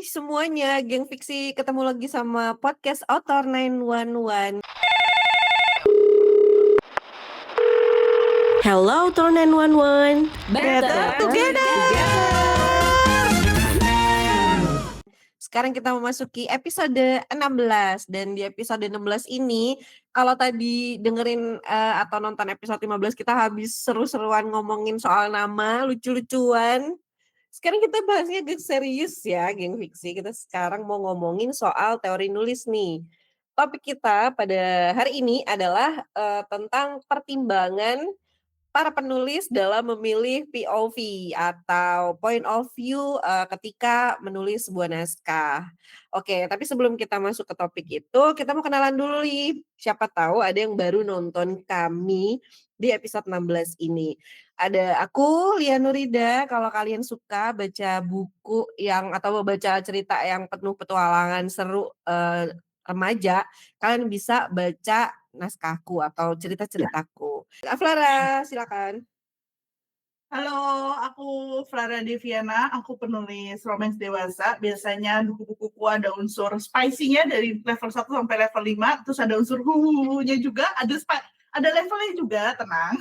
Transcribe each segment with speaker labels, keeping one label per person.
Speaker 1: semuanya, geng fiksi ketemu lagi sama podcast Author 911. Hello Author 911.
Speaker 2: Better
Speaker 1: together. Sekarang kita memasuki episode 16 dan di episode 16 ini kalau tadi dengerin atau nonton episode 15 kita habis seru-seruan ngomongin soal nama, lucu-lucuan. Sekarang kita bahasnya agak serius ya, geng fiksi. Kita sekarang mau ngomongin soal teori nulis nih. Topik kita pada hari ini adalah tentang pertimbangan para penulis dalam memilih POV atau point of view ketika menulis sebuah naskah. Oke, tapi sebelum kita masuk ke topik itu, kita mau kenalan dulu nih. Siapa tahu ada yang baru nonton kami di episode 16 ini. Ada aku, Lia Nurida. Kalau kalian suka baca buku yang atau baca cerita yang penuh petualangan seru remaja, kalian bisa baca naskahku atau cerita-ceritaku. Aflara, silakan.
Speaker 3: Halo, aku Flara Deviana, aku penulis romance dewasa. Biasanya buku-bukuku ada unsur spicy-nya dari level 1 sampai level 5, terus ada unsur nya juga, ada levelnya juga, tenang.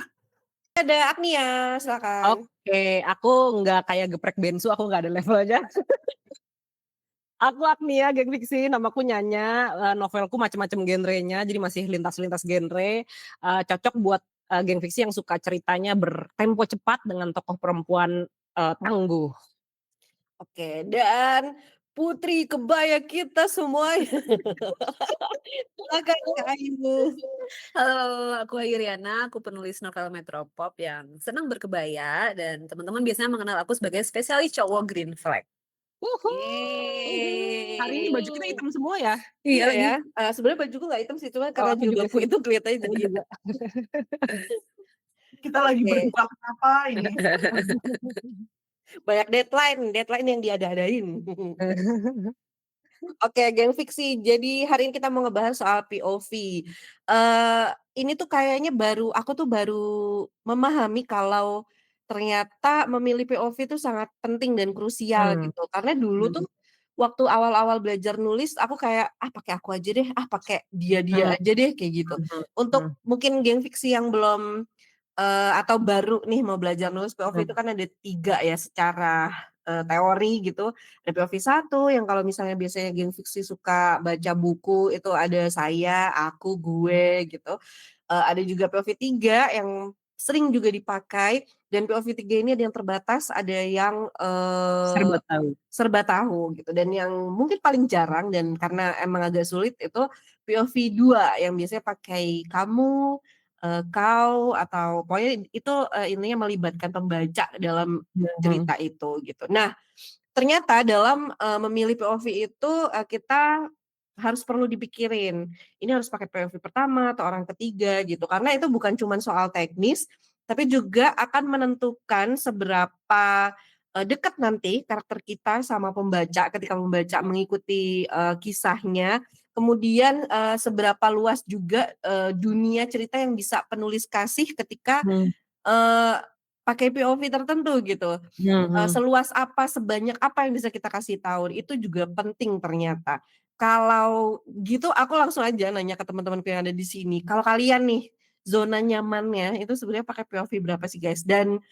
Speaker 1: Ada Agnia, silakan.
Speaker 2: Oke, aku nggak kayak geprek bensu, aku nggak ada levelnya. Aku Agnia, geng fiksi, namaku Nyanya, novelku macam-macam genrenya, jadi masih lintas-lintas genre, cocok buat geng fiksi yang suka ceritanya bertempo cepat dengan tokoh perempuan tangguh.
Speaker 1: Oke, dan putri kebaya kita semuanya. Silakan Kak Ayu.
Speaker 4: Halo, aku Ayuriana, aku penulis novel Metropop yang senang berkebaya dan teman-teman biasanya mengenal aku sebagai spesialis cowok green flag.
Speaker 1: Yeay.
Speaker 2: Hari ini baju kita hitam semua ya?
Speaker 1: Iya
Speaker 4: lagi.
Speaker 1: ya. Sebenarnya bajuku nggak hitam sih, cuma karena
Speaker 2: aku juga
Speaker 1: jilbabku
Speaker 2: sih.
Speaker 1: itu kelihatannya
Speaker 2: Aku
Speaker 1: jadi.
Speaker 2: juga.
Speaker 3: Kita lagi
Speaker 1: Oke.
Speaker 3: berduka kenapa ini?
Speaker 1: Banyak deadline yang diada-adain. Oke, geng fiksi. Jadi hari ini kita mau ngebahas soal POV. Ini tuh kayaknya aku tuh baru memahami kalau ternyata memilih POV itu sangat penting dan krusial gitu. Karena dulu tuh waktu awal-awal belajar nulis aku kayak pakai aku aja deh, pakai dia aja deh kayak gitu. Untuk mungkin geng fiksi yang belum atau baru nih mau belajar nulis POV itu kan ada 3 ya secara teori gitu. Ada POV 1 yang kalau misalnya biasanya geng fiksi suka baca buku itu ada saya, aku, gue gitu. Ada juga POV 3 yang sering juga dipakai dan POV 3 ini ada yang terbatas, ada yang serba tahu gitu dan yang mungkin paling jarang dan karena emang agak sulit itu POV 2 yang biasanya pakai kamu, kau atau pokoknya itu intinya melibatkan pembaca dalam cerita itu gitu. Nah, ternyata dalam memilih POV itu kita harus perlu dipikirin, ini harus pakai POV pertama atau orang ketiga gitu. Karena itu bukan cuman soal teknis, tapi juga akan menentukan seberapa dekat nanti karakter kita sama pembaca ketika membaca mengikuti kisahnya. Kemudian seberapa luas juga dunia cerita yang bisa penulis kasih ketika pakai POV tertentu gitu. Seluas apa, sebanyak apa yang bisa kita kasih tahu, itu juga penting ternyata. Kalau gitu aku langsung aja nanya ke teman-temanku yang ada di sini, kalau kalian nih, zona nyamannya itu sebenarnya pakai POV berapa sih guys? Dan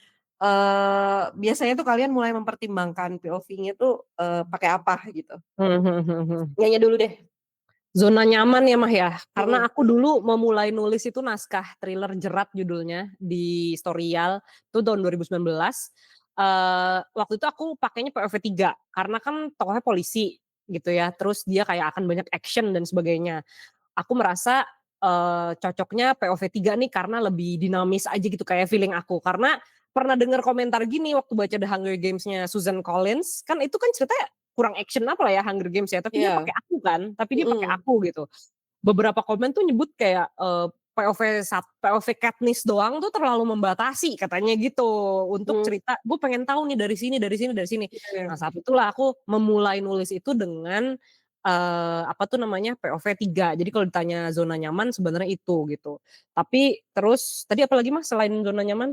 Speaker 1: biasanya tuh kalian mulai mempertimbangkan POV-nya tuh pakai apa gitu? Nanya dulu deh.
Speaker 2: Zona nyaman ya Mah ya, karena aku dulu memulai nulis itu naskah thriller Jerat judulnya di Storyal, itu tahun 2019. Waktu itu aku pakainya POV 3 karena kan tokohnya polisi gitu ya, terus dia kayak akan banyak action dan sebagainya. Aku merasa cocoknya POV 3 nih karena lebih dinamis aja gitu kayak feeling aku. Karena pernah dengar komentar gini waktu baca The Hunger Games-nya Susan Collins, kan itu kan ceritanya kurang action apa lah ya Hunger Games ya, tapi dia pakai aku kan, tapi dia pakai aku gitu. Beberapa komen tuh nyebut kayak POV Katniss doang tuh terlalu membatasi katanya gitu untuk cerita. Gue pengen tahu nih dari sini. Nah saat itulah aku memulai nulis itu dengan POV 3. Jadi kalau ditanya zona nyaman sebenarnya itu gitu. Tapi terus tadi apa lagi Mas selain zona nyaman?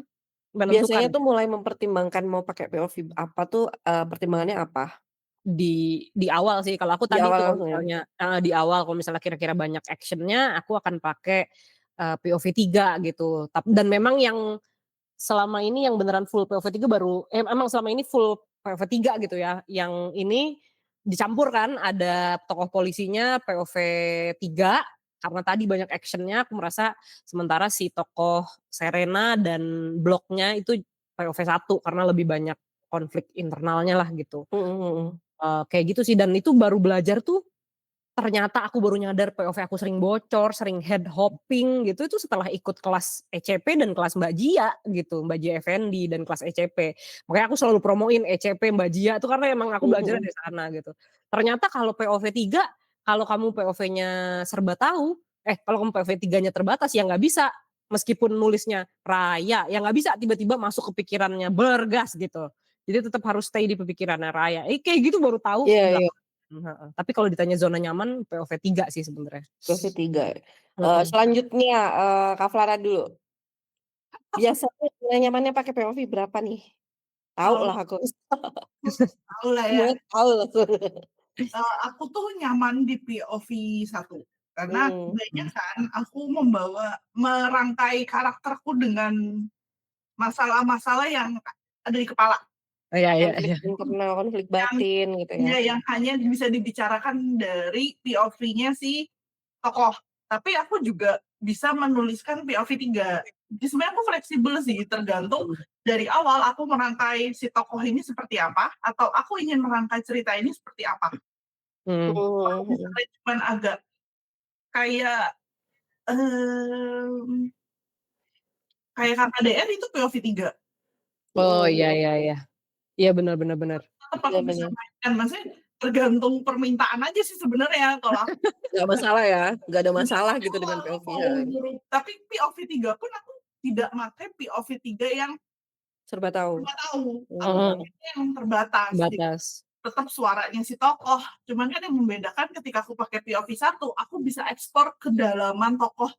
Speaker 1: Biasanya tuh mulai mempertimbangkan mau pakai POV apa tuh pertimbangannya apa?
Speaker 2: di awal sih. Kalau aku
Speaker 1: Di
Speaker 2: tadi
Speaker 1: awal
Speaker 2: tuh kalau
Speaker 1: langsung ya?
Speaker 2: misalnya di awal kalau misalnya kira-kira banyak action-nya, aku akan pakai, POV 3 gitu. Dan memang yang selama ini yang beneran full POV 3 baru emang selama ini full POV 3 gitu ya. Yang ini dicampur kan, ada tokoh polisinya POV 3 karena tadi banyak action-nya aku merasa sementara si tokoh Serena dan Bloknya itu POV 1 karena lebih banyak konflik internalnya lah gitu.
Speaker 1: Mhm mhm.
Speaker 2: Kayak gitu sih dan itu baru belajar tuh ternyata aku baru nyadar POV aku sering bocor, sering head hopping gitu itu setelah ikut kelas ECP dan kelas Mbak Jia gitu, Mbak Jia Effendi dan kelas ECP. Makanya aku selalu promoin ECP Mbak Jia itu karena emang aku
Speaker 1: Mhm
Speaker 2: belajarnya
Speaker 1: mhm.
Speaker 2: dari sana gitu. Ternyata kalau POV 3, kalau kamu POV-nya serba tahu, kalau kamu POV 3-nya terbatas ya nggak bisa meskipun nulisnya Raya, ya nggak bisa tiba-tiba masuk ke pikirannya Bergas gitu. Jadi tetap harus stay di pemikirannya Raya. Kayak gitu baru tahu
Speaker 1: Iya
Speaker 2: nggak
Speaker 1: iya,
Speaker 2: heeh, tapi kalau ditanya zona nyaman POV 3 sih sebenarnya.
Speaker 1: POV 3.
Speaker 2: Mhm.
Speaker 1: Selanjutnya, Kak Flara dulu. Biasanya zona nyamannya pakai POV berapa nih? Tahu
Speaker 3: Kalau
Speaker 1: lah aku.
Speaker 3: tahu lah ya,
Speaker 1: Semuanya tahu langsung.
Speaker 3: aku tuh nyaman di POV 1 karena
Speaker 1: Mmm,
Speaker 3: kebanyakan aku merangkai karakterku dengan masalah-masalah yang ada di kepala.
Speaker 2: Iya iya
Speaker 1: konflik
Speaker 2: iya.
Speaker 1: internal, konflik
Speaker 3: Yang
Speaker 1: batin gitu ya?
Speaker 3: yang hanya bisa dibicarakan dari POV-nya si tokoh. Tapi aku juga bisa menuliskan POV 3. Jadi sebenarnya aku fleksibel sih, tergantung
Speaker 2: Mhm.
Speaker 3: dari awal aku merangkai si tokoh ini seperti apa, atau aku ingin merangkai cerita ini seperti apa.
Speaker 2: Mhm.
Speaker 3: Kalau
Speaker 1: Mhm mhm.
Speaker 3: misalnya cuman agak kayak, mmm, kayak KKDR itu POV 3.
Speaker 2: Oh,
Speaker 1: Mhm
Speaker 2: iya
Speaker 1: mhm.
Speaker 2: iya iya. Iya bener bener bener.
Speaker 3: Tetep aku
Speaker 1: Bener
Speaker 3: bisa
Speaker 1: bener.
Speaker 3: mainkan, maksudnya tergantung permintaan aja sih sebenarnya kalau aku.
Speaker 1: Nggak masalah ya? Nggak ada masalah gitu dengan POV, heeh.
Speaker 3: Tapi POV 3 pun aku tidak pakai POV 3 yang
Speaker 1: Serba tahu.
Speaker 3: serba tahu, aku
Speaker 2: Mhm,
Speaker 1: Mhm.
Speaker 3: pakainya yang terbatas. Jadi
Speaker 2: batas.
Speaker 3: tetap suaranya si tokoh, cuman kan yang membedakan ketika aku pakai POV 1, aku bisa ekspor kedalaman tokoh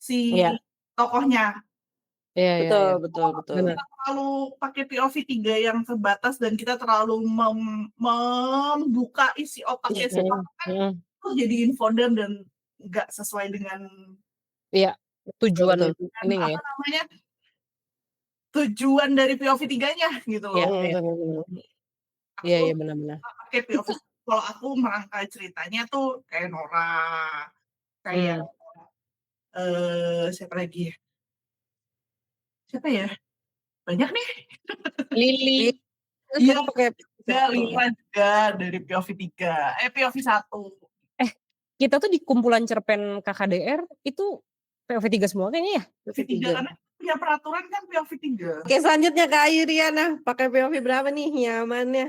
Speaker 3: si
Speaker 2: Iya
Speaker 3: tokohnya.
Speaker 2: iya iya
Speaker 1: Betul
Speaker 2: iya.
Speaker 1: betul betul.
Speaker 2: Bener.
Speaker 3: Kita terlalu pakai POV 3 yang terbatas dan kita terlalu membuka isi otaknya si
Speaker 2: Mhm
Speaker 3: tokoh kan
Speaker 2: mhm.
Speaker 3: itu jadi infodem dan nggak sesuai dengan
Speaker 2: Iya,
Speaker 1: Betul
Speaker 2: tujuan
Speaker 1: betul.
Speaker 2: ininya
Speaker 3: apa
Speaker 2: ya.
Speaker 3: namanya, tujuan dari POV 3-nya gitu
Speaker 2: Iya
Speaker 3: loh.
Speaker 1: Mhm
Speaker 2: iya.
Speaker 1: mhm mhm.
Speaker 2: Iya
Speaker 3: Aku
Speaker 2: iya bener bener.
Speaker 3: pakai POV kalau aku merangkai ceritanya tuh kayak Nora, kayak,
Speaker 2: Mmm.
Speaker 3: siapa lagi ya, siapa ya? Banyak nih.
Speaker 1: Iya,
Speaker 2: Lily.
Speaker 1: terus
Speaker 3: Iya,
Speaker 1: kita pakai
Speaker 3: juga
Speaker 1: satu.
Speaker 3: Lila juga dari POV 3, POV 1.
Speaker 2: Eh, kita tuh di kumpulan cerpen KKDR itu POV 3 semua kayaknya ya?
Speaker 3: POV
Speaker 1: POV
Speaker 3: 3
Speaker 1: 3.
Speaker 3: karena punya peraturan kan POV 3.
Speaker 1: Oke selanjutnya Kak Ayriana, pakai POV berapa nih nyamannya?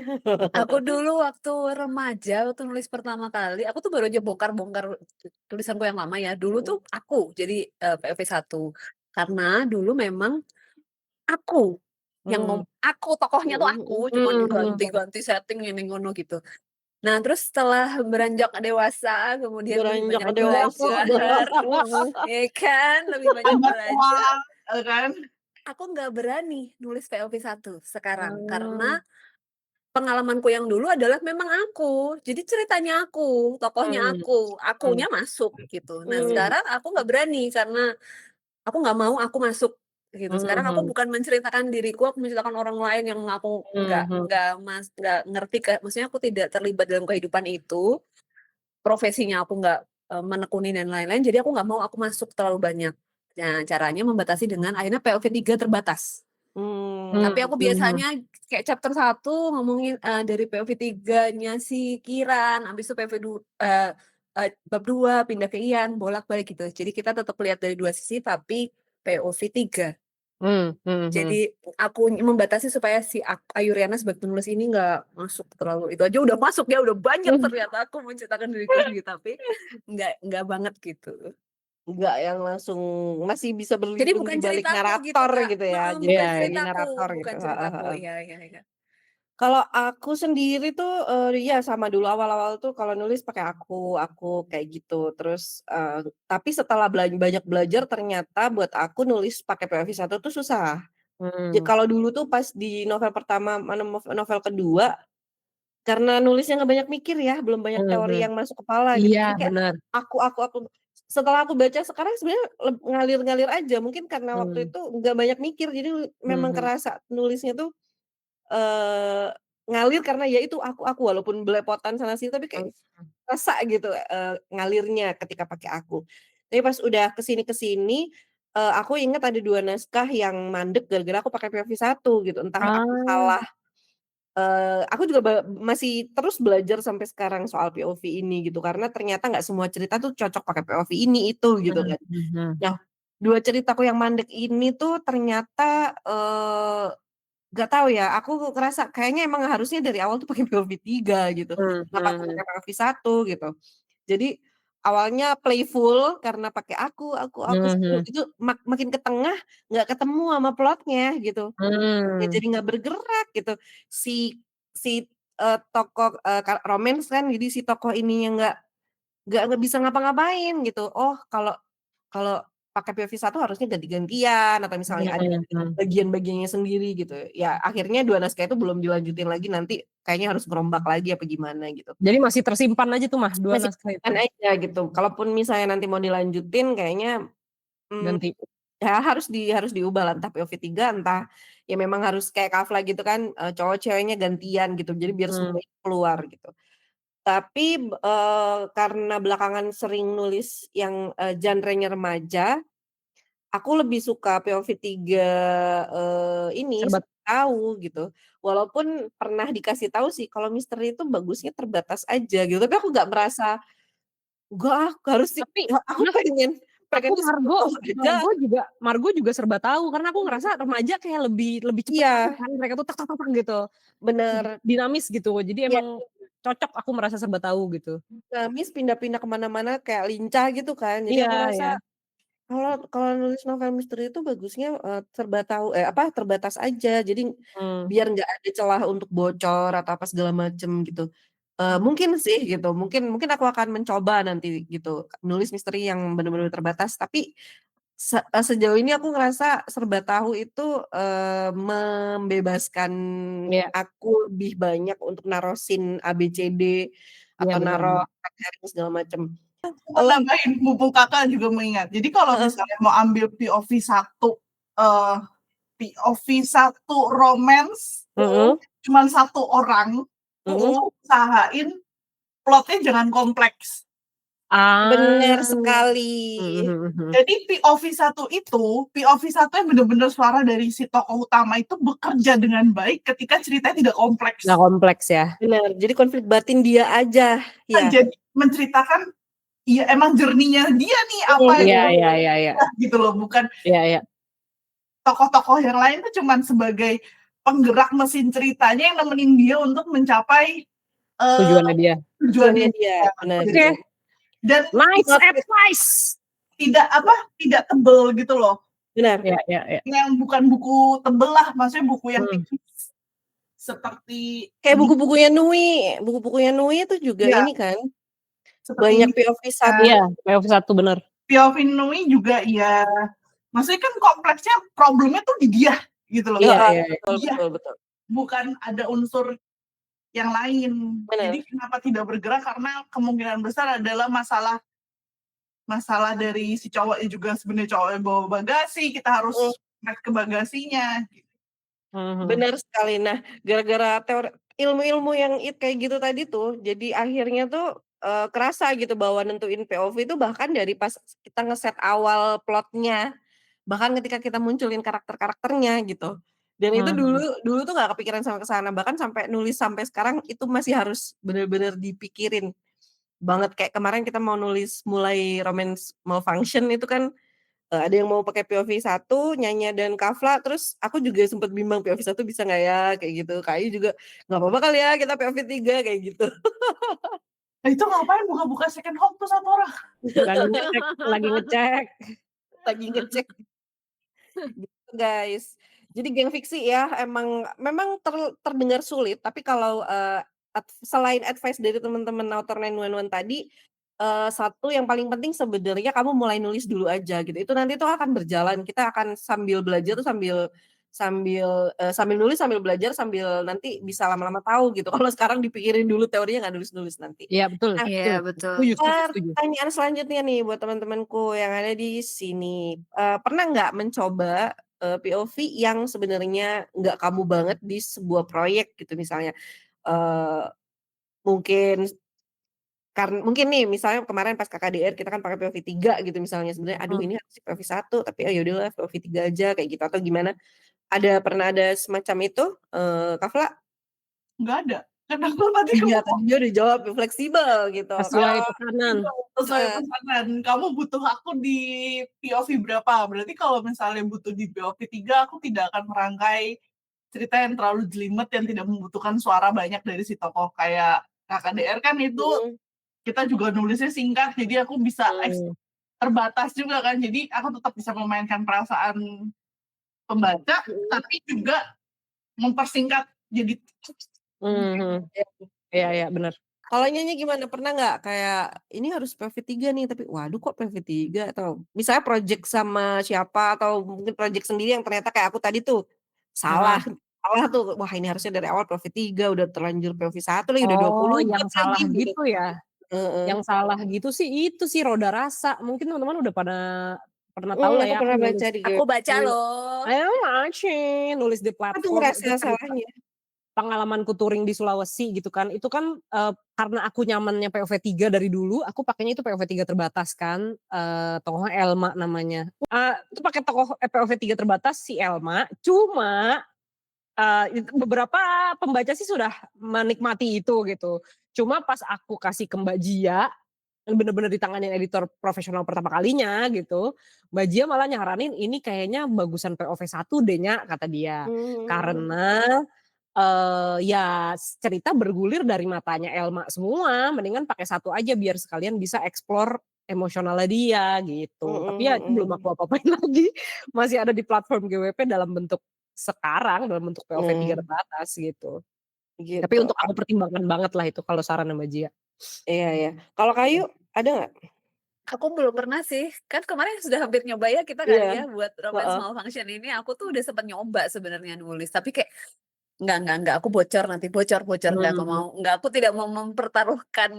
Speaker 4: Aku dulu waktu remaja, waktu nulis pertama kali, aku tuh baru aja bongkar-bongkar tulisanku yang lama ya. Dulu tuh
Speaker 1: Mhm.
Speaker 4: aku jadi POV 1. Karena dulu memang aku yang
Speaker 1: Mmm.
Speaker 4: aku tokohnya tuh
Speaker 1: Mhm
Speaker 4: aku,
Speaker 1: mhm.
Speaker 4: cuman
Speaker 2: Mhm mhm.
Speaker 4: ganti-ganti setting ini ngono gitu. Nah, terus setelah beranjak dewasa, kemudian lebih
Speaker 1: Beranjak
Speaker 4: banyak
Speaker 1: dewasa.
Speaker 4: belajar, ya kan, lebih banyak
Speaker 3: Banyak
Speaker 4: belajar,
Speaker 3: uang, kan.
Speaker 4: aku nggak berani nulis POV 1 sekarang.
Speaker 1: Mmm.
Speaker 4: Karena pengalamanku yang dulu adalah memang aku. Jadi ceritanya aku, tokohnya
Speaker 2: Mmm,
Speaker 4: aku,
Speaker 2: mhm.
Speaker 4: akunya masuk gitu. Nah,
Speaker 1: Mmm.
Speaker 4: sekarang aku nggak berani karena aku nggak mau aku masuk gitu.
Speaker 2: Mhm
Speaker 4: Sekarang aku
Speaker 2: mhm.
Speaker 4: bukan menceritakan diriku, aku menceritakan orang lain yang aku
Speaker 2: Mhm.
Speaker 4: nggak ngerti maksudnya aku tidak terlibat dalam kehidupan itu, profesinya aku nggak, menekuni dan lain-lain, jadi aku nggak mau aku masuk terlalu banyak. Nah, caranya membatasi dengan akhirnya POV 3 terbatas.
Speaker 1: Mmm.
Speaker 4: Tapi
Speaker 2: Mmm,
Speaker 4: aku
Speaker 2: mhm.
Speaker 4: biasanya kayak chapter 1 ngomongin, dari POV 3-nya si Kiran, habis itu bab 2 pindah ke Ian, bolak-balik gitu. Jadi kita tetap lihat dari 2 sisi tapi POV 3.
Speaker 2: Mhm mhm.
Speaker 4: Jadi aku membatasi supaya si Ayuriana sebagai penulis ini nggak masuk terlalu itu aja udah masuk ya, udah banyak
Speaker 2: Mhm.
Speaker 4: ternyata aku menceritakan diriku sendiri, tapi nggak banget gitu.
Speaker 1: Nggak yang langsung masih bisa
Speaker 4: Jadi
Speaker 1: berlindung di
Speaker 4: bukan
Speaker 1: balik
Speaker 4: ceritaku gitu,
Speaker 1: narator
Speaker 4: Kak,
Speaker 1: gitu ya,
Speaker 4: heeh,
Speaker 1: jadi
Speaker 2: Iya
Speaker 4: bukan
Speaker 1: jadi
Speaker 2: iya.
Speaker 4: ceritaku
Speaker 1: narator gitu,
Speaker 4: bukan
Speaker 1: heeh
Speaker 4: ceritaku,
Speaker 1: heeh.
Speaker 4: iya iya iya.
Speaker 1: Kalau aku sendiri tuh, iya sama dulu awal-awal tuh kalau nulis pakai aku kayak gitu. Terus, tapi setelah banyak belajar ternyata buat aku nulis pakai POV 1 tuh susah.
Speaker 2: Mhm.
Speaker 1: Kalau dulu tuh pas di novel pertama novel kedua Karena nulisnya nggak banyak mikir ya, belum banyak teori
Speaker 2: Mhm.
Speaker 1: yang masuk kepala gitu.
Speaker 2: Iya,
Speaker 1: Jadi kayak
Speaker 2: bener.
Speaker 1: aku. Setelah aku baca sekarang sebenarnya ngalir-ngalir aja, mungkin karena waktu
Speaker 2: Mmm,
Speaker 1: itu nggak banyak mikir, jadi memang
Speaker 2: mhm,
Speaker 1: kerasa nulisnya tuh, eee, ngalir karena ya itu aku, walaupun belepotan sana sini tapi kayak
Speaker 2: mmm,
Speaker 1: kerasa gitu, ngalirnya ketika pakai aku. Tapi pas udah ke sini, aku inget ada 2 naskah yang mandek gara-gara aku pakai POV 1 gitu, entah aku
Speaker 2: ah,
Speaker 1: salah, aku juga masih terus belajar sampai sekarang soal POV ini gitu, karena ternyata nggak semua cerita tuh cocok pakai POV ini, itu, gitu
Speaker 2: mhm
Speaker 1: kan.
Speaker 2: mhm.
Speaker 1: Nah, 2 ceritaku yang mandek ini tuh ternyata, nggak tahu ya, aku ngerasa kayaknya emang harusnya dari awal tuh pakai POV 3 gitu,
Speaker 2: Mhm
Speaker 1: kenapa aku
Speaker 2: mhm
Speaker 1: pakai POV 1 gitu. Jadi awalnya playful karena pakai aku seru,
Speaker 2: mhm
Speaker 1: itu makin ke tengah nggak ketemu sama plotnya gitu, ya
Speaker 2: mhm,
Speaker 1: jadi nggak bergerak gitu. Si si, tokoh, romance kan, jadi si tokoh ininya nggak bisa ngapa-ngapain gitu. Oh, kalau kalau pakai POV 1 harusnya ganti-gantian atau misalnya ada
Speaker 2: mhm mhm.
Speaker 1: bagian-bagiannya sendiri gitu. Ya akhirnya 2 naskah itu belum dilanjutin lagi, nanti kayaknya harus ngerombak lagi apa gimana gitu.
Speaker 2: Jadi masih tersimpan aja tuh Mah, 2
Speaker 1: Masih
Speaker 2: naskah itu?
Speaker 1: aman aja gitu, kalaupun misalnya nanti mau dilanjutin kayaknya, mmm,
Speaker 2: Ganti?
Speaker 1: ya harus diubah lah, entah POV 3 entah ya memang harus kayak Kafla gitu kan, cowok ceweknya gantian gitu, jadi biar
Speaker 2: Mmm,
Speaker 1: semuanya keluar gitu. Tapi, karena belakangan sering nulis yang, genrenya remaja, aku lebih suka POV 3, ini
Speaker 2: serbat
Speaker 1: tahu gitu. Walaupun pernah dikasih tahu sih kalau misteri itu bagusnya terbatas aja gitu, tapi aku nggak merasa, "Enggak ah, harus sih,"
Speaker 2: tapi
Speaker 1: ya aku
Speaker 2: Mas, aku
Speaker 1: pengennya semua tahu aja.
Speaker 2: Margo juga serba tahu, karena aku ngerasa remaja kayak lebih lebih cepet tahu
Speaker 1: Iya,
Speaker 2: kan, mereka tuh tak tak tak tak gitu, lebih
Speaker 1: bener.
Speaker 2: dinamis gitu, jadi
Speaker 1: Iya,
Speaker 2: emang cocok aku merasa serba tahu gitu.
Speaker 1: Kamis pindah-pindah ke mana-mana kayak lincah gitu kan. Jadi
Speaker 2: Iya
Speaker 1: aku rasa
Speaker 2: iya,
Speaker 1: kalau kalau nulis novel misteri itu bagusnya, serba tahu terbatas aja. Jadi
Speaker 2: mmm,
Speaker 1: biar nggak ada celah untuk bocor atau apa segala macem gitu. Mungkin sih gitu, mungkin mungkin aku akan mencoba nanti gitu, nulis misteri yang bener-bener terbatas. Tapi sejauh ini aku ngerasa serba tahu itu, membebaskan
Speaker 2: iya
Speaker 1: aku lebih banyak untuk naruh scene A, B, C, D,
Speaker 2: iya,
Speaker 1: atau
Speaker 2: bener
Speaker 1: naruh
Speaker 2: bener.
Speaker 1: red herring segala macem.
Speaker 3: Aku mau nambahin mumpung Kakak juga mengingat. Jadi kalau
Speaker 1: Heeh,
Speaker 3: misalnya mau ambil POV 1, eee, POV 1 romance,
Speaker 2: Mhm
Speaker 3: cuman 1 orang,
Speaker 2: mhm.
Speaker 3: usahain plot-nya jangan kompleks.
Speaker 1: bener
Speaker 2: Ah,
Speaker 1: sekali.
Speaker 2: mhm mhm mhm.
Speaker 3: Jadi POV 1 yang bener-bener suara dari si tokoh utama itu bekerja dengan baik ketika ceritanya tidak
Speaker 2: Nggak
Speaker 3: kompleks.
Speaker 2: kompleks ya?
Speaker 1: Bener, jadi konflik batin dia aja, ya.
Speaker 3: Jadi menceritakan, ya emang journey-nya dia nih
Speaker 1: Mhm
Speaker 3: apa yang
Speaker 2: Iya
Speaker 1: mhm.
Speaker 2: iya iya iya.
Speaker 3: gitu loh, bukan
Speaker 2: Iya iya,
Speaker 3: tokoh-tokoh yang lain tuh cuman sebagai penggerak mesin ceritanya yang nemenin dia untuk mencapai, eee,
Speaker 2: tujuannya dia.
Speaker 3: tujuannya
Speaker 1: Tujuannya dia,
Speaker 3: dia.
Speaker 1: bener
Speaker 2: Oke,
Speaker 3: Jadi
Speaker 1: bener.
Speaker 3: dan
Speaker 2: nice
Speaker 1: Not
Speaker 2: advice.
Speaker 3: tidak apa, tidak tebel gitu loh,
Speaker 1: benar,
Speaker 2: Iya iya iya.
Speaker 3: yang bukan buku tebel lah, maksudnya buku yang
Speaker 2: Mmm,
Speaker 3: tipis seperti
Speaker 1: kayak
Speaker 3: ini
Speaker 1: buku-bukunya Nui itu juga
Speaker 3: ya,
Speaker 1: ini kan,
Speaker 3: seperti
Speaker 1: banyak
Speaker 3: ini
Speaker 1: POV
Speaker 3: ya,
Speaker 1: 1.
Speaker 2: iya, POV 1 bener.
Speaker 3: POV Nui juga ya, maksudnya kan kompleksnya problemnya tuh di dia gitu loh,
Speaker 2: Iya
Speaker 1: Heeh,
Speaker 2: iya iya.
Speaker 1: betul
Speaker 3: dia
Speaker 1: betul betul,
Speaker 3: bukan ada unsur yang lain.
Speaker 1: bener,
Speaker 3: Jadi kenapa tidak bergerak karena kemungkinan besar adalah masalah masalah dari si cowoknya juga sebenarnya cowok yang bawa bagasi, kita
Speaker 1: mhm,
Speaker 3: harus ngeliat ke bagasinya.
Speaker 2: Mhm
Speaker 1: bener sekali. Nah, gara-gara ilmu-ilmu yang kayak gitu tadi tuh, jadi akhirnya tuh, kerasa gitu bahwa nentuin POV itu bahkan dari pas kita ngeset awal plotnya. Bahkan ketika kita munculin karakter-karakternya gitu. Dan itu dulu
Speaker 2: mhm
Speaker 1: dulu tuh nggak kepikiran sampai ke sana, bahkan sampai nulis sampai sekarang itu masih harus bener-bener dipikirin banget. Kayak kemarin kita mau nulis mulai Romance Malfunction itu kan, ada yang mau pakai POV 1, Nyanya dan Kafla, terus aku juga sempet bimbang POV 1 bisa nggak ya, kayak gitu. Kak Ayu juga, "Nggak apa-apa kali ya kita POV 3," kayak gitu.
Speaker 3: Nah itu ngapain buka-buka second home tuh satu orang?
Speaker 2: lagi ngecek lagi ngecek.
Speaker 1: Lagi ngecek. Gitu guys. Jadi geng fiksi ya memang terdengar sulit, tapi kalau, selain advice dari teman-teman author 911 tadi, satu yang paling penting sebenarnya kamu mulai nulis dulu aja gitu, itu nanti tuh akan berjalan, kita akan sambil belajar tuh sambil sambil nulis, sambil belajar, sambil nanti bisa lama-lama tahu gitu. Kalau sekarang dipikirin dulu teorinya, nggak nulis-nulis nanti.
Speaker 2: Iya betul,
Speaker 1: Nah,
Speaker 4: Iya,
Speaker 2: betul.
Speaker 4: betul.
Speaker 2: Setuju, setuju, setuju.
Speaker 1: pertanyaan selanjutnya nih buat teman-temanku yang ada di sini, pernah nggak mencoba, POV yang sebenarnya nggak kamu banget di sebuah proyek gitu misalnya, eee, mungkin mungkin nih misalnya kemarin pas KKDR kita kan pakai POV 3 gitu misalnya, sebenarnya aduh
Speaker 4: Mhm.
Speaker 1: ini harus POV 1 tapi ya udahlah POV 3 aja kayak gitu atau gimana? Pernah ada semacam itu, Kak Vla?
Speaker 3: Nggak ada. Kenapa tadi
Speaker 1: Iya
Speaker 3: kamu
Speaker 1: tadi dia udah jawab fleksibel gitu kalau
Speaker 2: Sesuai pesanan.
Speaker 3: sesuai
Speaker 1: heeh,
Speaker 3: pesanan, kamu butuh aku di POV berapa? Berarti kalau misalnya butuh di POV 3, aku tidak akan merangkai cerita yang terlalu jelimet yang tidak membutuhkan suara banyak dari si tokoh. Kayak KKDR kan itu
Speaker 1: mhm,
Speaker 3: kita juga nulisnya singkat, jadi aku bisa
Speaker 2: Mmm,
Speaker 3: terbatas juga kan. Jadi aku tetap bisa memainkan perasaan pembaca,
Speaker 1: mhm,
Speaker 3: tapi juga mempersingkat jadi
Speaker 2: mhm.
Speaker 1: iya.
Speaker 2: Iya, iya, bener.
Speaker 1: Kalau nyanyi gimana? Pernah nggak kayak, ini harus PV 3 nih, tapi waduh kok PV 3 atau misalnya project sama siapa atau mungkin project sendiri yang ternyata kayak aku tadi tuh, salah
Speaker 2: Heeh.
Speaker 1: salah tuh, wah ini harusnya dari awal PV 3 udah terlanjur PV 1 lagi, udah
Speaker 2: Oh,
Speaker 1: 20
Speaker 2: yang
Speaker 1: bab
Speaker 2: salah
Speaker 1: lagi gitu.
Speaker 2: gitu ya?
Speaker 1: Heeh.
Speaker 2: Yang salah gitu sih itu sih Roda Rasa. Mungkin teman-teman udah pernah tahu lah
Speaker 1: Aku
Speaker 2: ya, aku
Speaker 1: pernah baca
Speaker 2: nulis
Speaker 1: di
Speaker 4: Aku baca
Speaker 2: nul
Speaker 4: loh.
Speaker 2: ayo Aceh, nulis di
Speaker 1: apa tuh
Speaker 2: platform itu
Speaker 1: ngerasa
Speaker 2: cerita
Speaker 1: salahnya?
Speaker 2: pengalamanku touring di Sulawesi gitu kan. Itu kan, karena aku nyamannya POV 3 dari dulu, aku pakainya itu POV 3 terbatas kan, tokohnya Elma namanya. Itu pakai POV 3 terbatas si Elma, cuma beberapa pembaca sih sudah menikmati itu gitu. Cuma pas aku kasih ke Mbak Jia, yang bener-bener ditanganin editor profesional pertama kalinya gitu, Mbak Jia malah nyaranin, "Ini kayaknya bagusan POV 1 deh Nya," kata dia.
Speaker 1: Mmm,
Speaker 2: Karena, ya cerita bergulir dari matanya Elma semua, mendingan pakai satu aja biar sekalian bisa explore emosionalnya dia gitu. Tapi
Speaker 1: mhm
Speaker 2: ya itu belum
Speaker 1: mhm,
Speaker 2: aku apa-apain lagi, masih ada di platform GWP dalam bentuk sekarang dalam bentuk POV 3
Speaker 1: mmm,
Speaker 2: terbatas gitu. Tapi
Speaker 1: gitu,
Speaker 2: untuk aku pertimbangkan banget lah itu kalau saran sama Jia.
Speaker 1: iya iya. Kalau Kayu,
Speaker 2: Mhm.
Speaker 1: ada nggak?
Speaker 4: Aku belum pernah sih. Kan kemarin sudah hampir nyoba ya kita
Speaker 1: Iya,
Speaker 4: kali ya buat Romance
Speaker 1: heeh,
Speaker 4: Malfunction ini. Aku tuh udah sempet nyoba sebenarnya nulis, tapi kayak enggak, aku bocor nanti, bocor, enggak aku
Speaker 2: Mhm,
Speaker 4: mau. Enggak, aku tidak mau mempertaruhkan,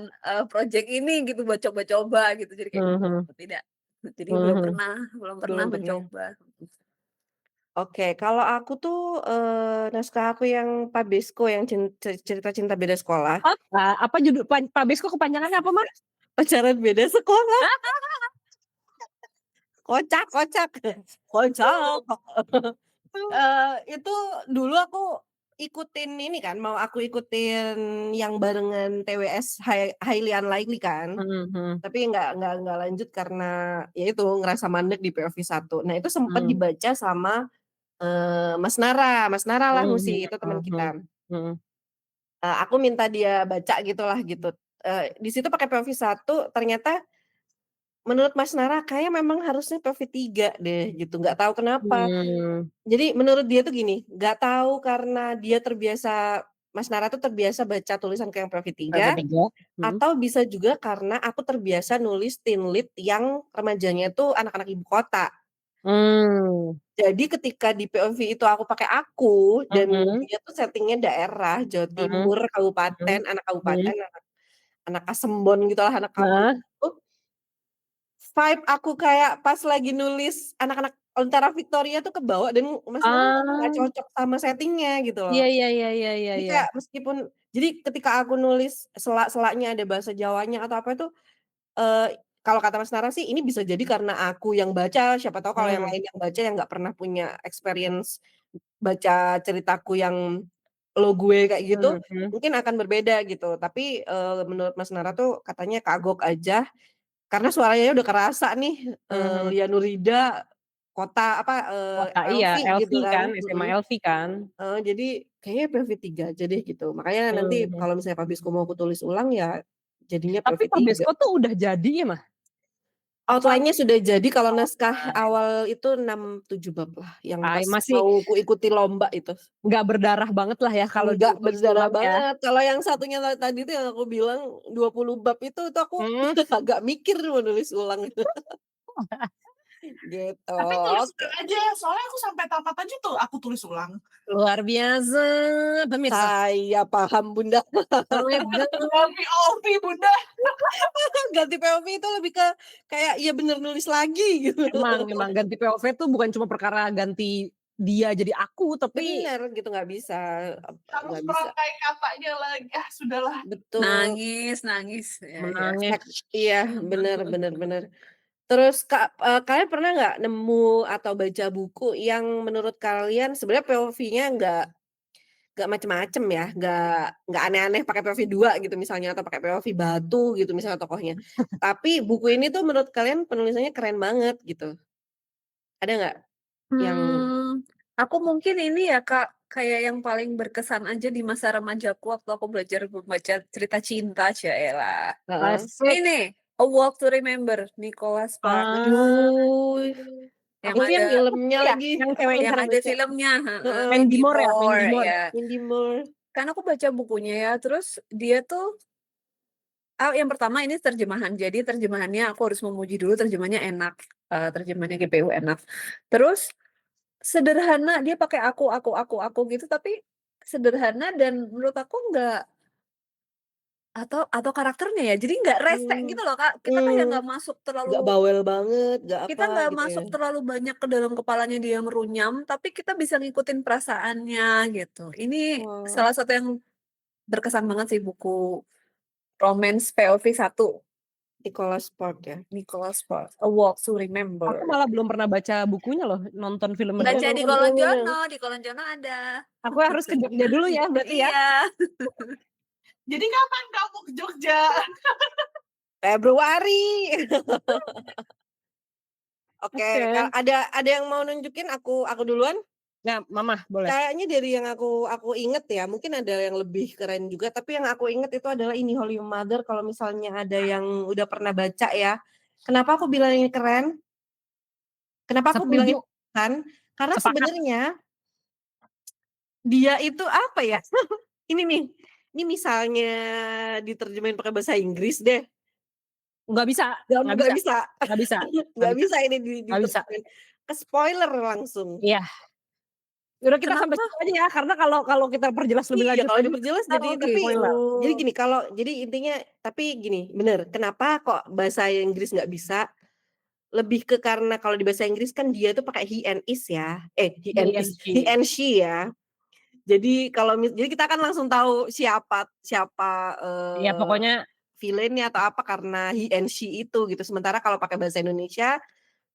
Speaker 4: project ini gitu buat coba-coba gitu. Jadi kayak,
Speaker 2: mhm,
Speaker 4: tidak. Jadi
Speaker 2: mhm.
Speaker 4: belum pernah
Speaker 1: belum pernah.
Speaker 4: mencoba.
Speaker 1: Oke, kalau aku tuh, naskah aku yang Pabesco yang cerita cinta beda sekolah,
Speaker 2: Apa? Apa judul Pak Besko kepanjangannya apa, Mas?
Speaker 1: pacaran beda sekolah, kocak kocak, kocak. Itu dulu aku ikutin ini kan, mau aku ikutin yang barengan TWS Highly Unlikely kan,
Speaker 2: Mhm, mhm,
Speaker 1: tapi nggak lanjut karena ya itu ngerasa mandek di POV 1. Nah itu sempet
Speaker 2: mhm,
Speaker 1: dibaca sama, Mas Nara lah
Speaker 2: mhm,
Speaker 1: Musi, itu teman
Speaker 2: mhm,
Speaker 1: kita.
Speaker 2: mhm,
Speaker 1: Aku minta dia baca gitulah gitu, di situ pakai POV 1 ternyata menurut Mas Nara kayaknya memang harusnya POV 3 deh gitu, nggak tahu kenapa.
Speaker 2: mmm,
Speaker 1: Jadi menurut dia tuh gini, nggak tahu karena dia terbiasa Mas Nara tuh terbiasa baca tulisanku yang POV 3
Speaker 2: PV3, mhm,
Speaker 1: atau bisa juga karena aku terbiasa nulis teen lead yang remajanya tuh anak-anak ibu kota.
Speaker 2: mmm,
Speaker 1: Jadi ketika di POV itu aku pakai aku dan
Speaker 2: mhm,
Speaker 1: dia tuh setting-nya daerah, Jawa
Speaker 2: mhm,
Speaker 1: Timur, kabupaten,
Speaker 2: mhm,
Speaker 1: anak
Speaker 2: mhm,
Speaker 1: kabupaten, anak Kasembon gitulah, anak kampung
Speaker 2: heeh,
Speaker 1: gitu. Vibe aku kayak pas lagi nulis anak-anak Lentera Victoria tuh kebawa dan Mas Nara ngerasa nggak
Speaker 2: ah,
Speaker 1: cocok sama setting-nya gitu loh.
Speaker 2: iya, iya, iya, iya, iya,
Speaker 1: Jadi
Speaker 2: iya,
Speaker 1: kayak meskipun jadi ketika aku nulis sela-selanya ada bahasa Jawanya atau apa itu, kalau kata Mas Nara sih ini bisa jadi karena aku yang baca, siapa tahu kalau yang
Speaker 2: mmm,
Speaker 1: lain yang baca yang nggak pernah punya experience baca ceritaku yang lo, gue kayak gitu,
Speaker 2: mhm, mhm,
Speaker 1: mungkin akan berbeda gitu. Tapi, menurut Mas Nara tuh katanya kagok aja karena suaranya udah kerasa nih,
Speaker 2: mhm.
Speaker 1: Lia Nurida, Kota apa,
Speaker 2: Kota iya,
Speaker 1: Elvi gitu
Speaker 2: Elvi
Speaker 1: kan,
Speaker 2: kan, SMA Elvi kan,
Speaker 1: jadi kayaknya POV 3 aja deh gitu. Makanya nanti
Speaker 2: mhm.
Speaker 1: kalau misalnya Pak Bisko mau aku tulis ulang ya jadinya POV
Speaker 2: Tapi Pak
Speaker 1: 3.
Speaker 2: Besko tuh udah jadi ya, Mah? Apa
Speaker 1: Outline-nya sudah jadi kalau naskah
Speaker 2: outline?
Speaker 1: awal itu 6, 7 bab lah yang pas
Speaker 2: Masih
Speaker 1: mau kuikuti lomba itu.
Speaker 2: nggak berdarah banget lah ya kalau
Speaker 1: Enggak
Speaker 2: ditulis
Speaker 1: berdarah
Speaker 2: ulang ya?
Speaker 1: banget. Kalau yang satunya tadi tuh yang aku bilang 20 bab itu aku
Speaker 2: Mhm.
Speaker 1: agak mikir mau nulis ulang itu. Gitu.
Speaker 3: Tapi tulis
Speaker 1: Oke.
Speaker 3: ulang aja, soalnya aku sampai tamat aja tuh aku tulis ulang.
Speaker 2: Luar biasa, pemirsa.
Speaker 1: Saya paham Bunda.
Speaker 2: Oh my God.
Speaker 3: Ganti OP Bunda.
Speaker 1: Ganti POV itu lebih ke kayak ya bener nulis lagi gitu.
Speaker 2: Emang ganti POV tuh bukan cuma perkara ganti dia jadi aku, tapi
Speaker 1: Bener gitu nggak bisa,
Speaker 3: Harus
Speaker 1: nggak bisa.
Speaker 3: merangkai katanya lagi. Ah, sudahlah.
Speaker 1: Betul.
Speaker 4: Nangis, nangis. Ya, ya.
Speaker 2: menangis.
Speaker 1: Iya, bener bener bener. Terus kalian pernah nggak nemu atau baca buku yang menurut kalian sebenarnya POV-nya nggak macem-macem ya, nggak aneh-aneh pakai POV 2 gitu misalnya atau pakai POV batu gitu misalnya tokohnya. Tapi buku ini tuh menurut kalian penulisannya keren banget gitu. Ada nggak yang
Speaker 4: Aku mungkin ini ya Kak, kayak yang paling berkesan aja di masa remajaku waktu aku belajar membaca cerita cinta, yaelah.
Speaker 1: heeh.
Speaker 2: Asik.
Speaker 4: Ini, A Walk to Remember, Nicholas Sparks.
Speaker 1: Aduh,
Speaker 4: Yang
Speaker 1: itu yang
Speaker 4: ada
Speaker 1: filmnya
Speaker 2: Ya,
Speaker 1: lagi,
Speaker 2: yang
Speaker 1: aku
Speaker 2: cewek
Speaker 1: belum
Speaker 4: yang
Speaker 1: pernah
Speaker 4: ada
Speaker 1: baca.
Speaker 4: filmnya, heeh,
Speaker 1: Heeh.
Speaker 2: Mandy
Speaker 4: Mandy
Speaker 2: Moore ya, Mandy
Speaker 4: Moore,
Speaker 2: Moore.
Speaker 4: ya.
Speaker 1: Mandy Moore.
Speaker 4: Kan aku baca bukunya ya, terus dia tuh yang pertama ini terjemahan. Jadi terjemahannya aku harus memuji dulu terjemahannya enak. Terjemahannya GPU enak. Terus sederhana, dia pakai aku gitu, tapi sederhana dan menurut aku nggak atau karakternya ya, jadi nggak rese
Speaker 1: Mmm,
Speaker 4: gitu loh, Kak. Kita kayak
Speaker 1: mmm,
Speaker 4: terlalu
Speaker 1: nggak bawel banget, nggak
Speaker 4: kita
Speaker 1: apa
Speaker 4: nggak
Speaker 1: gitu ya.
Speaker 4: masuk terlalu banyak ke dalam kepalanya dia merunyam, tapi kita bisa ngikutin perasaannya gitu. Ini
Speaker 1: Wah,
Speaker 4: salah satu yang berkesan banget sih buku romance POV 1,
Speaker 1: Nicholas Sparks ya.
Speaker 4: Nicholas Sparks, A Walk to
Speaker 2: Aku
Speaker 4: Remember.
Speaker 2: malah belum pernah baca bukunya loh, nonton filmnya
Speaker 1: Udah
Speaker 2: doang.
Speaker 4: Baca
Speaker 1: nonton filmnya.
Speaker 4: Di Kolonjono ada.
Speaker 2: Aku harus ke Jogja dulu ya berarti ya.
Speaker 4: Iya.
Speaker 3: Jadi kapan kamu ke Jogja?
Speaker 1: Februari. Oke,
Speaker 2: Oke.
Speaker 1: ada yang mau nunjukin aku duluan?
Speaker 2: Nah, Mama boleh.
Speaker 1: Kayaknya dari yang aku inget ya, mungkin ada yang lebih keren juga, tapi yang aku inget itu adalah ini Holy Mother kalau misalnya ada yang udah pernah baca ya. Kenapa aku bilang ini keren? Kenapa aku bilang ini
Speaker 2: Setuju,
Speaker 1: keren? Karena
Speaker 2: sepakat.
Speaker 1: sebenarnya dia itu apa ya? Ini nih, ini misalnya diterjemahin pakai bahasa Inggris deh,
Speaker 2: Nggak bisa, nggak
Speaker 1: nggak
Speaker 2: bisa,
Speaker 1: bisa,
Speaker 2: nggak bisa, nggak
Speaker 1: nggak
Speaker 2: bisa,
Speaker 1: bisa ini
Speaker 2: nggak bisa.
Speaker 1: diterjemahin, ke-spoiler langsung.
Speaker 2: Iya, udah kita sampai
Speaker 1: Kenapa?
Speaker 2: situ aja ya, karena kalau kalau kita perjelas lebih
Speaker 1: Iya,
Speaker 2: lanjut
Speaker 1: kalau
Speaker 2: lagi,
Speaker 1: diperjelas
Speaker 2: entar
Speaker 1: jadi
Speaker 2: di spoiler.
Speaker 1: jadi gini, jadi intinya tapi gini, bener, kenapa kok bahasa Inggris nggak bisa, lebih ke karena kalau di bahasa Inggris kan dia tuh pakai he and is ya, he
Speaker 2: ING.
Speaker 1: and she ya. Jadi jadi kita kan langsung tahu siapa siapa,
Speaker 2: Iya pokoknya
Speaker 1: villain-nya atau apa karena he and she itu gitu. Sementara kalau pakai bahasa Indonesia,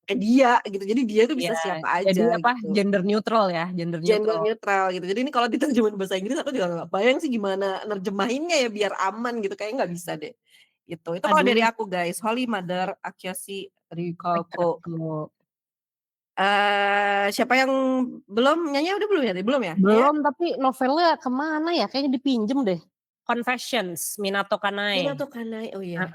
Speaker 1: pakai dia gitu. Jadi dia tuh
Speaker 2: ya
Speaker 1: bisa siapa
Speaker 2: jadi
Speaker 1: aja
Speaker 2: apa,
Speaker 1: gitu.
Speaker 2: gender neutral ya, gender
Speaker 1: Gender
Speaker 2: neutral.
Speaker 1: neutral gitu. Jadi ini kalau diterjemahin bahasa Inggris aku juga nggak bayang sih gimana nerjemahinnya ya biar aman gitu. Kayaknya nggak bisa deh. Gitu. Itu kalau dari
Speaker 2: Aduh,
Speaker 1: aku guys. Holy Mother Akashi Rikoko.
Speaker 2: ketemu.
Speaker 1: Siapa yang belum nyanyi udah belum ya? Belum ya? Ya.
Speaker 2: Belum, tapi novelnya kemana ya? Kayaknya dipinjem deh. Confessions, Minato Kanae.
Speaker 1: Minato Kanai. Oh iya.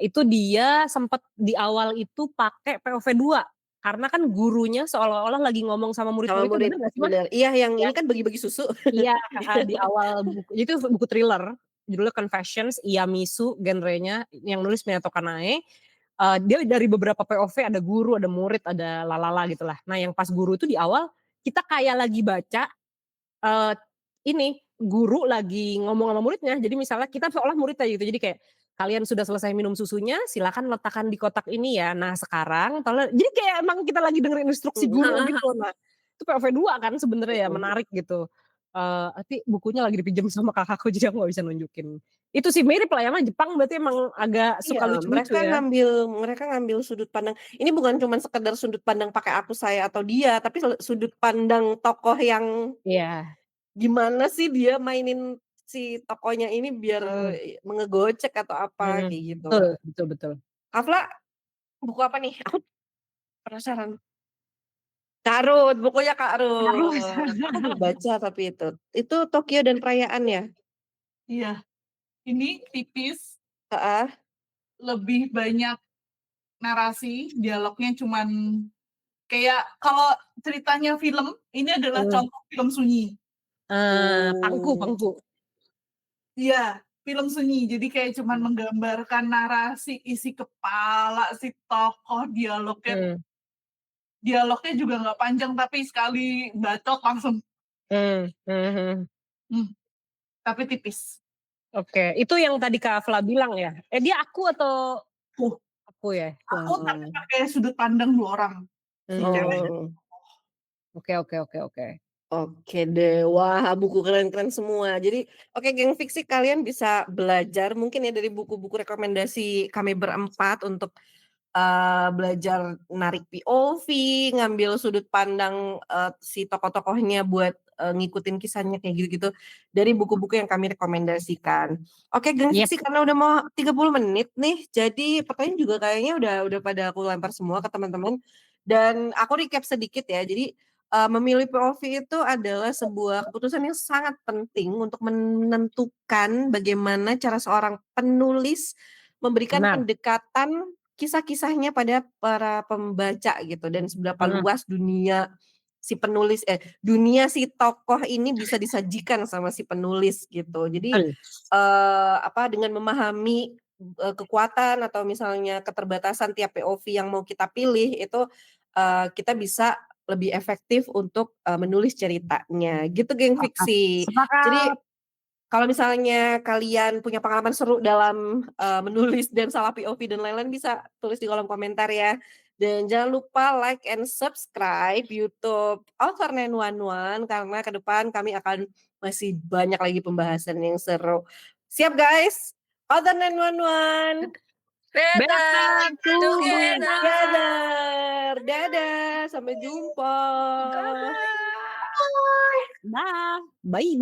Speaker 2: Itu dia sempat di awal itu pakai POV 2 karena kan gurunya seolah-olah lagi ngomong sama
Speaker 1: Sama
Speaker 2: murid-muridnya,
Speaker 1: murid.
Speaker 2: bener nggak sih, Mah?
Speaker 1: Bener. Iya yang
Speaker 2: Ya.
Speaker 1: ini kan bagi-bagi susu.
Speaker 2: Iya, di awal buku. Itu buku thriller, judulnya Confessions, Iyamisu genrenya, yang nulis Minato Kanae. Dia dari beberapa POV ada guru, ada murid, ada lalala gitulah. Nah, yang pas guru itu di awal kita kayak lagi baca Eee, ini, guru lagi ngomong sama muridnya, jadi misalnya kita seolah murid aja gitu, jadi kayak, "Kalian sudah selesai minum susunya, silakan letakkan di kotak ini ya. Nah sekarang jadi kayak emang kita lagi dengerin instruksi guru
Speaker 1: Mhm.
Speaker 2: gitu. Nah, itu POV 2 kan sebenarnya ya,
Speaker 1: Mhm.
Speaker 2: menarik gitu. Tapi bukunya lagi dipinjam sama kakakku jadi aku nggak bisa nunjukin. Itu sih mirip lah ya sama Jepang berarti emang agak
Speaker 1: Iya,
Speaker 2: suka lucu-lucu ya.
Speaker 1: mereka ngambil sudut pandang ini bukan cuman sekedar sudut pandang pakai aku, saya, atau dia, tapi sudut pandang tokoh yang
Speaker 2: Iya,
Speaker 1: gimana sih dia mainin si tokohnya ini biar
Speaker 2: mhm,
Speaker 1: ngegocek atau apa,
Speaker 2: mhm,
Speaker 1: kayak gitu.
Speaker 2: betul betul betul.
Speaker 1: Kafla, buku apa nih? Aku penasaran. Kak Ruth, bukunya Kak
Speaker 2: Harus.
Speaker 1: Ruth. Aku belum baca tapi itu. Itu Tokyo dan Perayaan ya?
Speaker 3: Iya, ini tipis,
Speaker 1: Heeh.
Speaker 3: lebih banyak narasi, dialognya cuman kayak kalau ceritanya film, ini adalah
Speaker 2: Mhm,
Speaker 3: contoh film sunyi.
Speaker 2: Pangku
Speaker 1: Oh.
Speaker 2: Pangku.
Speaker 3: Iya, film sunyi. Jadi kayak cuman
Speaker 1: Mhm.
Speaker 3: menggambarkan narasi isi kepala si tokoh, dialognya
Speaker 2: Mhm.
Speaker 3: dialognya juga nggak panjang, tapi sekali bacot langsung, tapi tipis.
Speaker 2: Oke, itu yang tadi Kak Afla bilang ya? Dia aku atau
Speaker 3: Tuh,
Speaker 2: aku ya?
Speaker 3: aku tapi pakai sudut pandang 2 orang, si ceweknya.
Speaker 1: Oh.
Speaker 2: Oke.
Speaker 1: Oke deh, wah buku keren-keren semua. Jadi, oke geng fiksi kalian bisa belajar mungkin ya dari buku-buku rekomendasi kami berempat untuk belajar narik POV, ngambil sudut pandang si tokoh-tokohnya buat ngikutin kisahnya kayak gitu-gitu dari buku-buku yang kami rekomendasikan. Oke, geng
Speaker 2: Yep.
Speaker 1: fiksi karena udah mau 30 menit nih, jadi pertanyaan juga kayaknya udah pada aku lempar semua ke teman-teman. Dan aku recap sedikit ya. Jadi memilih POV itu adalah sebuah keputusan yang sangat penting untuk menentukan bagaimana cara seorang penulis memberikan
Speaker 2: Benar.
Speaker 1: pendekatan kisah-kisahnya pada para pembaca gitu dan seberapa luas dunia si tokoh ini bisa disajikan sama si penulis gitu. Jadi dengan memahami kekuatan atau misalnya keterbatasan tiap POV yang mau kita pilih itu kita bisa lebih efektif untuk menulis ceritanya gitu geng fiksi. Jadi
Speaker 2: Sepakat.
Speaker 1: kalau misalnya kalian punya pengalaman seru dalam menulis dan salah POV dan lain-lain bisa tulis di kolom komentar ya. Dan jangan lupa like and subscribe YouTube Author 911 karena ke depan kami akan masih banyak lagi pembahasan yang seru. Siap guys? Author 911
Speaker 4: Better
Speaker 2: Together.
Speaker 1: together. Dadah, sampai jumpa.
Speaker 2: Dah. Bye.